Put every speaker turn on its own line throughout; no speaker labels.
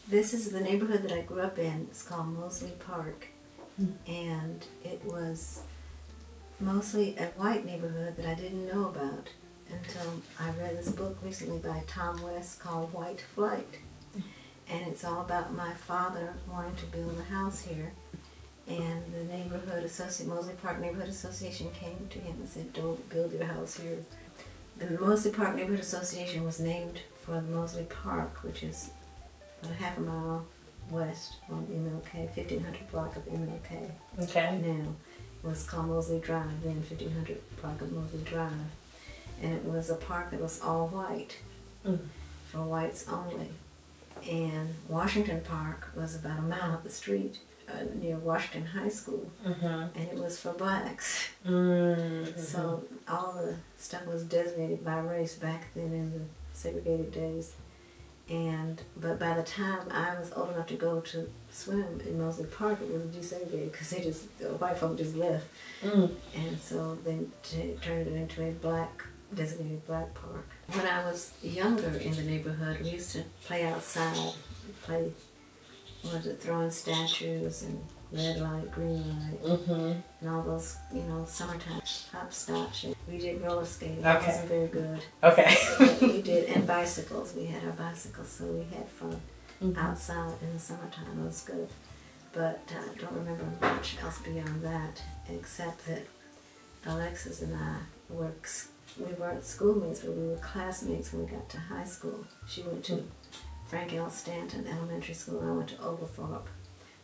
This is the neighborhood that I grew up in. It's called Mozely Park. And it was mostly a white neighborhood that I didn't know about until I read this book recently by Tom West called White Flight. And it's all about my father wanting to build a house here. And the neighborhood association, Mozely Park Neighborhood Association came to him and said, don't build your house here. The Mozely Park Neighborhood Association was named for the Mozely Park, which is about a half a mile west on MLK, 1500 block of MLK.
Okay.
Now, it was called Mozely Drive, then 1500 block of Mozely Drive. And it was a park that was all white, for whites only. And Washington Park was about a mile up the street near Washington High School, and it was for blacks. So all the stuff was designated by race back then in the segregated days. But by the time I was old enough to go to swim in Mozely Park, it was desegregated because the white folk just left. And so they turned it into a designated black park. When I was younger in the neighborhood, we used to play outside, throwing statues and red light, green light, and all those, summertime hopscotch. We did roller skating. It wasn't very good.
Okay.
But we did, and bicycles. We had our bicycles, so we had fun outside in the summertime. It was good. But I don't remember much else beyond that, except that Alexis and I we weren't schoolmates, but we were classmates when we got to high school. She went to Frank L. Stanton Elementary School, and I went to Oglethorpe,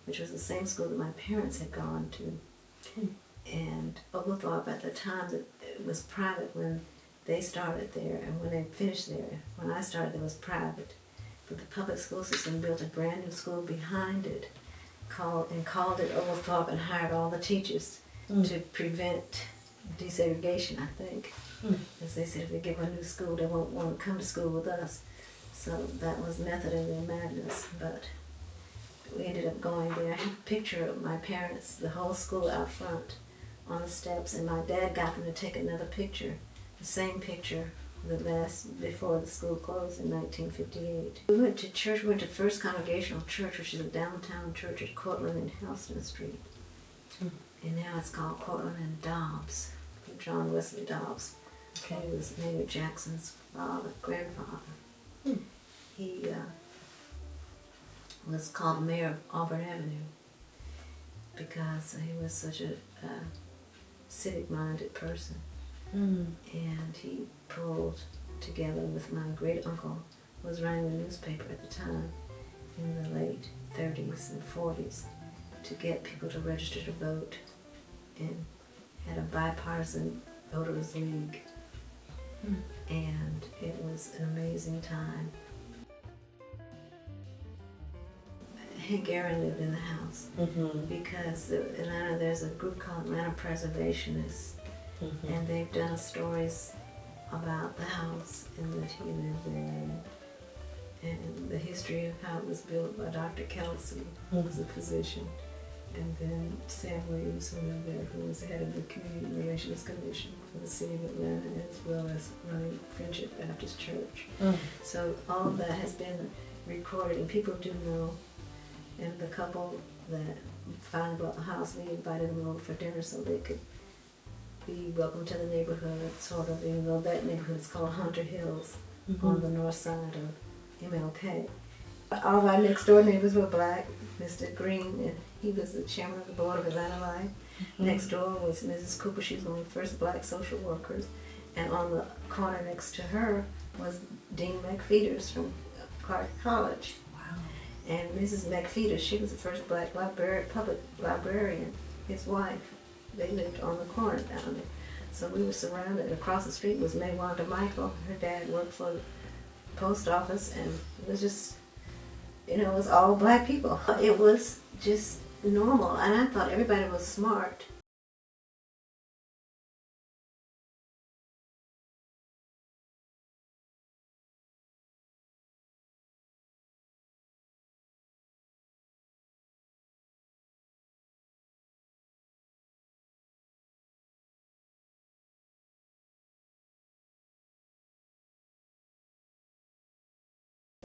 which was the same school that my parents had gone to. And Oglethorpe, at the time, it was private when they started there, and when they finished there. When I started, it was private. But the public school system built a brand new school behind it, called it Oglethorpe, and hired all the teachers to prevent desegregation, I think. As they said, if they give them a new school, they won't want to come to school with us. So that was method in their madness, but we ended up going there. I have a picture of my parents, the whole school out front on the steps, and my dad got them to take another picture, the same picture before the school closed in 1958. We went to church, we went to First Congregational Church, which is a downtown church at Cortland and Houston Street. And now it's called Cortland and Dobbs, John Wesley Dobbs. He was Mayor Jackson's grandfather. He was called mayor of Auburn Avenue because he was such a civic-minded person. And he pulled together with my great uncle, who was running the newspaper at the time in the late 30s and 40s, to get people to register to vote, and had a bipartisan voters league. And it was an amazing time. Hank Aaron lived in the house because there's a group called Atlanta Preservationists, and they've done stories about the house and that he lived there, and the history of how it was built by Dr. Kelsey, who was a physician, and then Sam Williams, who lived there, who was the head of the Community Relations Commission for the city of Atlanta, as well as running Friendship Baptist Church. So all of that has been recorded, and people do know. And the couple that finally bought the house, we invited them over for dinner so they could be welcome to the neighborhood, sort of, even though that neighborhood is called Hunter Hills on the north side of MLK. All of our next door neighbors were black. Mr. Green, and he was the chairman of the board of Atlanta Life. Next door was Mrs. Cooper. She was one of the first black social workers. And on the corner next to her was Dean McFeeters from Clark College. And Mrs. McFeeters, she was the first black public librarian, his wife. They lived on the corner down there. So we were surrounded. Across the street was May Wanda Michael. Her dad worked for the post office, and it was just, it was all black people. It was just normal, and I thought everybody was smart.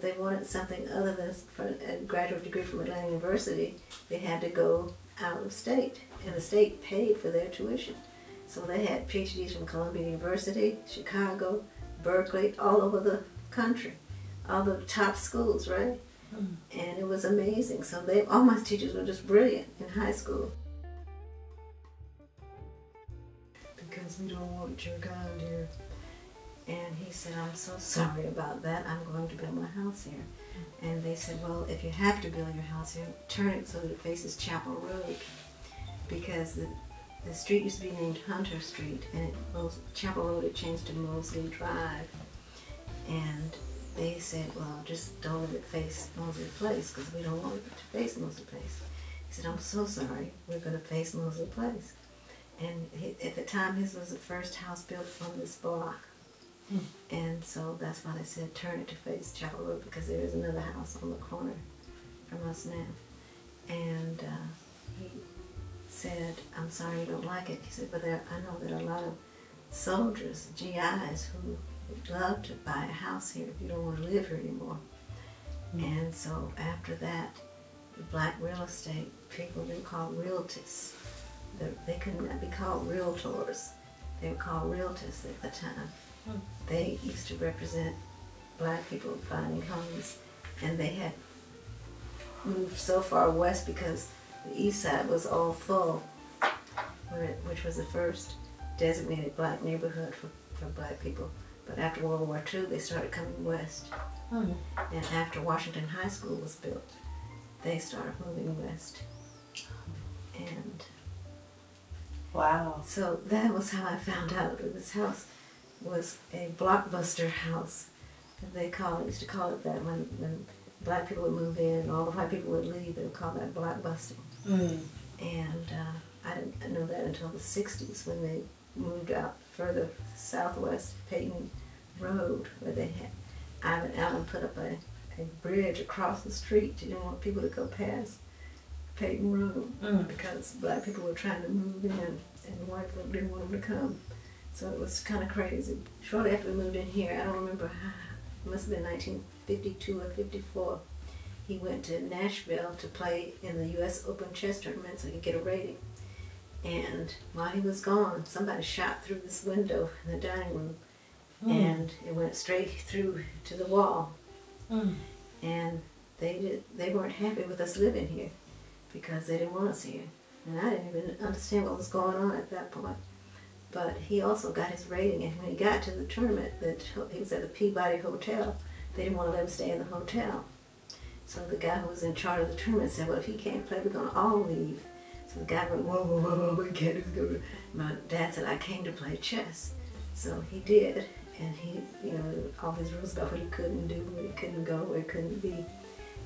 they wanted something other than a graduate degree from Atlanta University, they had to go out of state, and the state paid for their tuition. So they had PhDs from Columbia University, Chicago, Berkeley, all over the country, all the top schools, right? And it was amazing. So all my teachers were just brilliant in high school. Because we don't want your kind here. And he said, I'm so sorry about that. I'm going to build my house here. And they said, well, if you have to build your house here, turn it so that it faces Chappell Road. Because the street used to be named Hunter Street, and Chappell Road had changed to Mozely Drive. And they said, well, just don't let it face Mozley Place, because we don't want it to face Mozley Place. He said, I'm so sorry, we're going to face Mozley Place. And at the time, his was the first house built on this block. And so that's why they said, turn it to face Chappell Road, because there is another house on the corner from us now. And he said, I'm sorry you don't like it. He said, but I know that a lot of soldiers, GIs, who would love to buy a house here if you don't want to live here anymore. And so after that, the black real estate people, they were called realtors. They could not be called realtors. They were called realtors at the time. They used to represent black people finding homes, and they had moved so far west because the east side was all full, which was the first designated black neighborhood for black people. But after World War II, they started coming west. And after Washington High School was built, they started moving west. And
wow.
So that was how I found out that this house was a blockbuster house. They used to call it that when black people would move in and all the white people would leave. They would call that blockbusting. And I didn't know that until the 60s when they moved out further southwest, Peyton Road, where they had Ivan Allen put up a bridge across the street. You didn't want people to go past Peyton Road because black people were trying to move in and white folk didn't want them to come. So it was kind of crazy. Shortly after we moved in here, I don't remember how, it must have been 1952 or 54, he went to Nashville to play in the U.S. Open chess tournament so he could get a rating. And while he was gone, somebody shot through this window in the dining room, and it went straight through to the wall. And they weren't happy with us living here because they didn't want us here. And I didn't even understand what was going on at that point. But he also got his rating, and when he got to the tournament, he was at the Peabody Hotel. They didn't want to let him stay in the hotel. So the guy who was in charge of the tournament said, well, if he can't play, we're going to all leave. So the guy went, whoa, whoa, whoa, whoa, we can't go. My dad said, I came to play chess. So he did, and he, all these rules about what he couldn't do, where he couldn't go, where he couldn't be.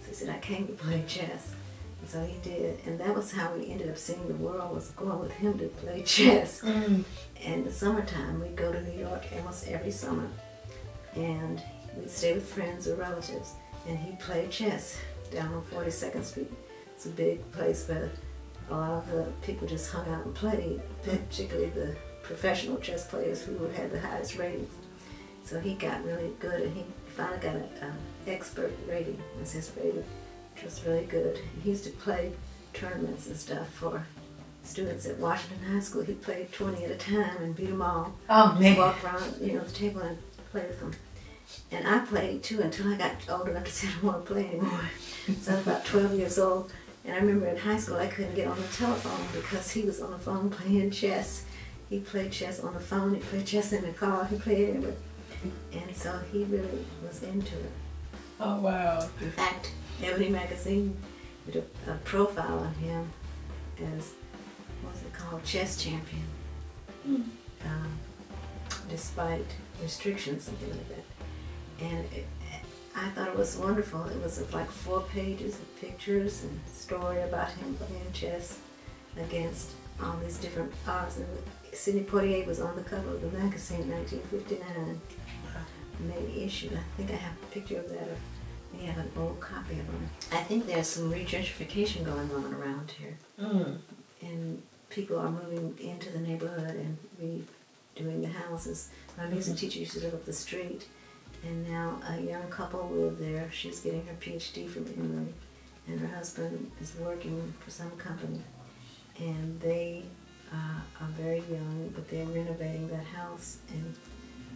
So he said, I came to play chess. And so he did, and that was how we ended up seeing the world, was going with him to play chess. And in the summertime, we'd go to New York almost every summer, and we'd stay with friends or relatives, and he'd play chess down on 42nd Street. It's a big place where a lot of the people just hung out and played, particularly the professional chess players who had the highest ratings. So he got really good, and he finally got an expert rating, was his rating, which was really good. He used to play tournaments and stuff for students at Washington High School. He played 20 at a time and beat them all.
Oh, man.
Just walk around, the table and play with them. And I played too until I got old enough to say I don't want to play anymore. So I was about 12 years old. And I remember in high school I couldn't get on the telephone because he was on the phone playing chess. He played chess on the phone, he played chess in the car, he played anywhere. And so he really was into it.
Oh, wow.
In fact, Ebony Magazine did a profile on him as, what was it called, chess champion. Despite restrictions, something like that. And I thought it was wonderful. It was like 4 pages of pictures and story about him playing chess against all these different odds. And Sidney Poitier was on the cover of the magazine in 1959. Maybe issued. I think I have a picture of that, or we have an old copy of them. I think there's some regentrification going on around here. And people are moving into the neighborhood and redoing the houses. My music teacher used to live up the street, And now a young couple live there. She's getting her PhD from Emory, and her husband is working for some company. And they are very young, but they're renovating that house and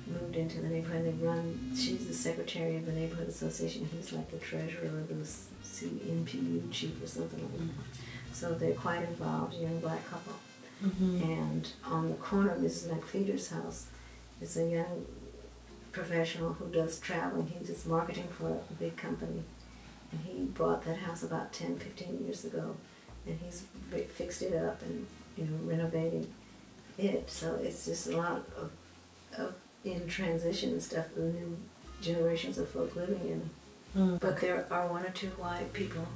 moved into the neighborhood. She's the secretary of the neighborhood association. He's like the treasurer of the CNPU chief or something like that. So they're quite involved, young black couple. And on the corner of Mrs. McFeeder's house is a young professional who does traveling. He does marketing for a big company. And he bought that house about 10, 15 years ago. And he's fixed it up and, renovating it. So it's just a lot of in transition and stuff, the new generations of folk living in. But there are one or two white people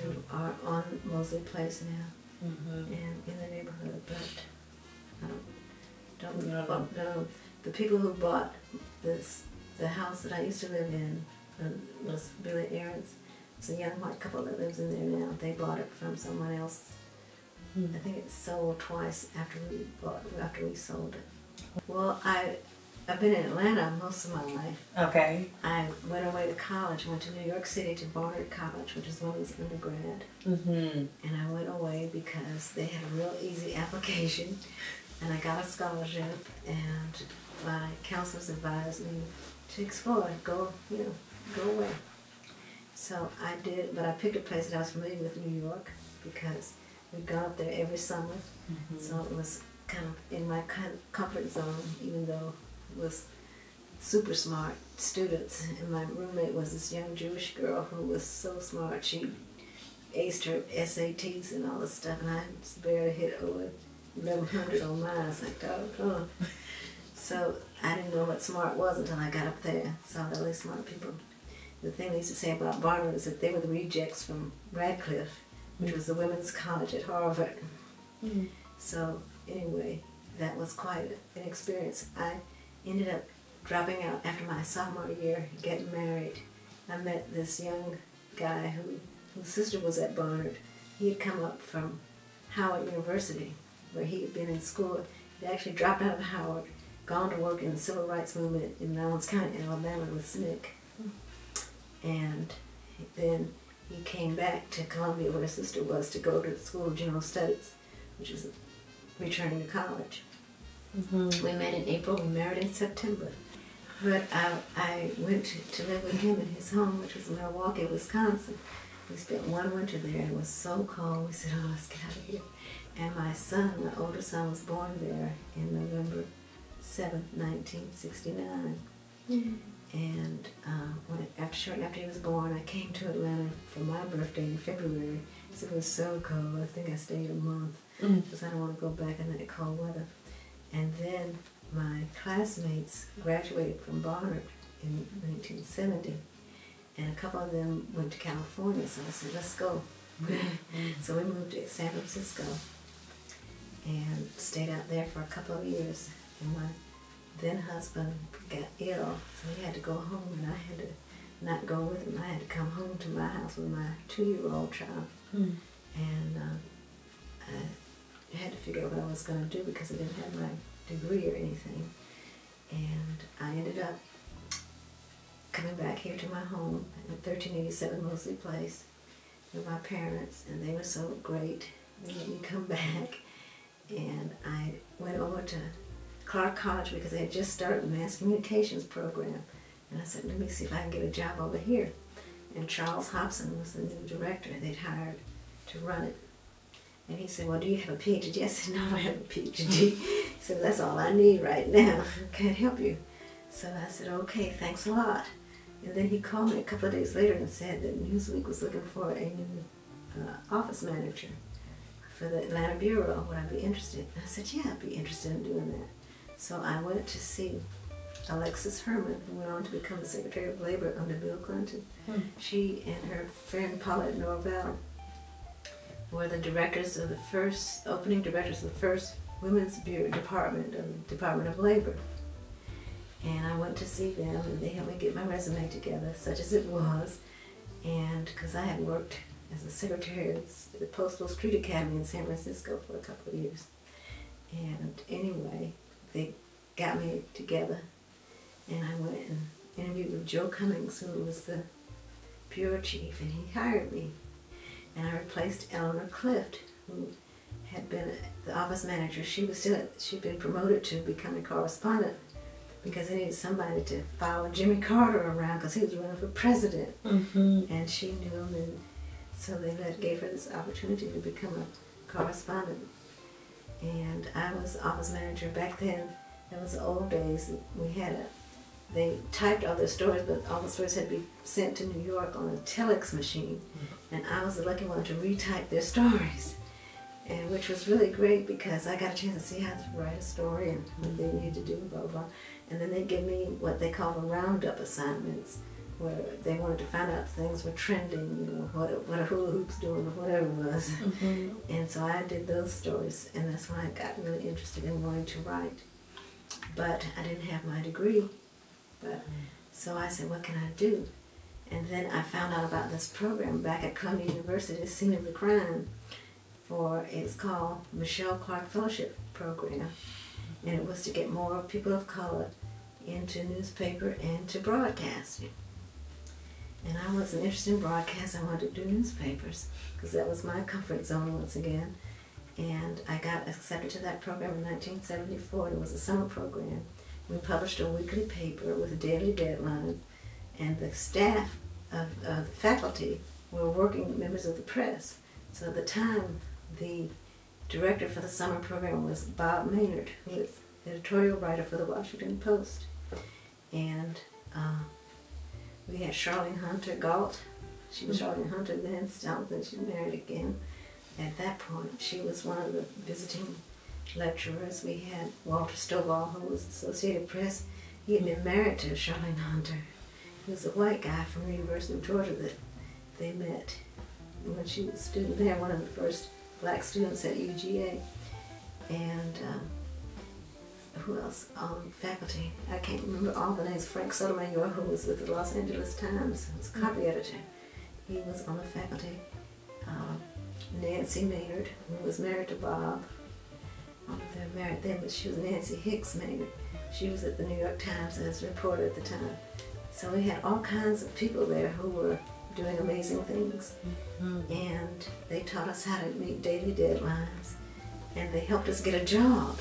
who are on Mozely Place now and in the neighborhood, but I don't know. The people who bought the house that I used to live in was Billy Aaron's. It's a young white couple that lives in there now. They bought it from someone else. I think it sold twice after we sold it. Well, I've been in Atlanta most of my life.
Okay.
I went away to college, went to New York City to Barnard College, which is women's undergrad. And I went away because they had a real easy application, and I got a scholarship, and my counselors advised me to explore, go away. So I did, but I picked a place that I was familiar with, New York, because we'd gone up there every summer. So it was kind of in my comfort zone, even though it was super smart students. And my roommate was this young Jewish girl who was so smart. She aced her SATs and all this stuff, and I just barely hit over 1100 on mine. I was like, oh. So I didn't know what smart was until I got up there. Saw the really smart people. The thing they used to say about Barnard is that they were the rejects from Radcliffe, which was the women's college at Harvard. So anyway, that was quite an experience. I ended up dropping out after my sophomore year, getting married. I met this young guy whose sister was at Barnard. He had come up from Howard University, where he had been in school. He actually dropped out of Howard, gone to work in the civil rights movement in Lowndes County, Alabama with SNCC. And then he came back to Columbia, where his sister was, to go to the School of General Studies, which is returning to college. We met in April, we married in September. But I went to live with him in his home, which was in Milwaukee, Wisconsin. We spent one winter there, and it was so cold. We said, let's get out of here. And my son, my older son, was born there in November 7th, 1969. And shortly after he was born, I came to Atlanta for my birthday in February. So it was so cold. I think I stayed a month because I don't want to go back in that cold weather. And then my classmates graduated from Barnard in 1970, and a couple of them went to California. So I said, let's go. So we moved to San Francisco and stayed out there for a couple of years. And my then husband got ill, so he had to go home, and I had to not go with him. I had to come home to my house with my 2-year-old child. And I had to figure out what I was going to do because I didn't have my degree or anything. And I ended up coming back here to my home at 1387 Mozely Place with my parents, and they were so great. They let me come back, and I went over to Clark College because they had just started the mass communications program. And I said, let me see if I can get a job over here. And Charles Hobson was the new director they'd hired to run it. And he said, well, do you have a PhD? I said, no, I don't have a PhD. He said, that's all I need right now. I can't help you. So I said, okay, thanks a lot. And then he called me a couple of days later and said that Newsweek was looking for a new office manager for the Atlanta Bureau. Would I be interested? And I said, yeah, I'd be interested in doing that. So I went to see Alexis Herman, who went on to become the Secretary of Labor under Bill Clinton. She and her friend Paulette Norvell were the directors of the first, opening directors of the first Women's Bureau Department of the Department of Labor. And I went to see them, and they helped me get my resume together, such as it was. And because I had worked as a secretary at the Postal Street Academy in San Francisco for a couple of years. And anyway, they got me together, and I went and interview with Joe Cummings, who was the bureau chief, and he hired me. And I replaced Eleanor Clift, who had been the office manager. She'd been promoted to become a correspondent because they needed somebody to follow Jimmy Carter around because he was running for president. And she knew him, and so they gave her this opportunity to become a correspondent. And I was office manager back then. That was the old days. They typed all their stories, but all the stories had to be sent to New York on a telex machine. And I was the lucky one to retype their stories, and which was really great because I got a chance to see how to write a story and what they needed to do, blah, blah, blah. And then they give me what they call the roundup assignments, where they wanted to find out if things were trending, what a hula hoop's doing or whatever it was. And so I did those stories, and that's when I got really interested in wanting to write. But I didn't have my degree. So I said, what can I do? And then I found out about this program back at Columbia University, Scene of the Crime, it's called Michelle Clark Fellowship Program. And it was to get more people of color into newspaper and to broadcasting. And I wasn't interested in broadcast, I wanted to do newspapers, because that was my comfort zone once again. And I got accepted to that program in 1974. It was a summer program. We published a weekly paper with daily deadlines, and the staff of the faculty were working members of the press. So at the time, the director for the summer program was Bob Maynard, who was editorial writer for the Washington Post. And we had Charlene Hunter Galt. She was Charlene Hunter then, then she married again. At that point, she was one of the visiting lecturers. We had Walter Stovall, who was Associated Press. He had been married to Charlene Hunter. He was a white guy from the University of Georgia that they met when she was a student there, one of the first black students at UGA. And who else on faculty? I can't remember all the names. Frank Sotomayor, who was with the Los Angeles Times, who was a copy editor. He was on the faculty. Nancy Maynard, who was married to Bob. They were married then, but she was Nancy Hicks Maynard. She was at the New York Times as a reporter at the time. So we had all kinds of people there who were doing amazing things. And they taught us how to meet daily deadlines. And they helped us get a job.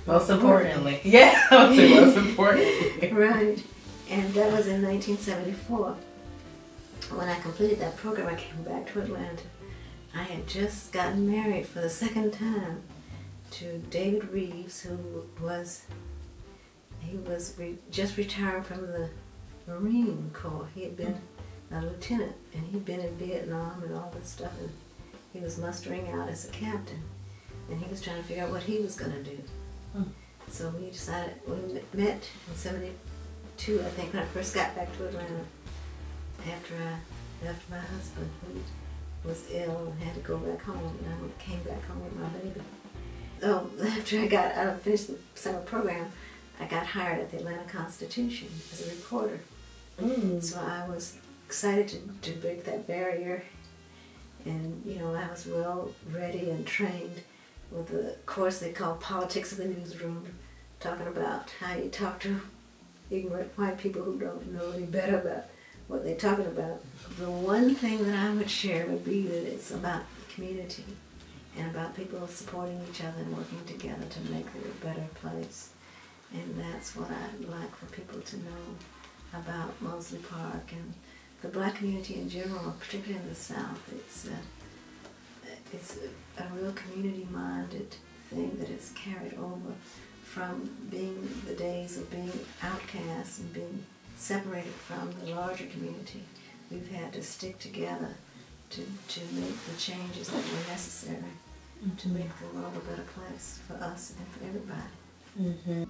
Most importantly. Yeah, most importantly.
Right. And that was in 1974. When I completed that program, I came back to Atlanta. I had just gotten married for the second time to David Reeves, who was just retired from the Marine Corps. He had been a lieutenant, and he'd been in Vietnam and all this stuff, and he was mustering out as a captain, and he was trying to figure out what he was going to do. So we decided, we met in 72, I think, when I first got back to Atlanta, after I left my husband, who was ill and had to go back home, and I came back home with my baby. So after I finished the summer program, I got hired at the Atlanta Constitution as a reporter. So I was excited to break that barrier, and I was well ready and trained with a course they call Politics of the Newsroom, talking about how you talk to ignorant white people who don't know any better about what they're talking about. The one thing that I would share would be that it's about community and about people supporting each other and working together to make it a better place. And that's what I'd like for people to know about Mozely Park and the black community in general, particularly in the South. It's a real community-minded thing that is carried over from being the days of being outcasts and being separated from the larger community. We've had to stick together to make the changes that were necessary to make the world a better place for us and for everybody.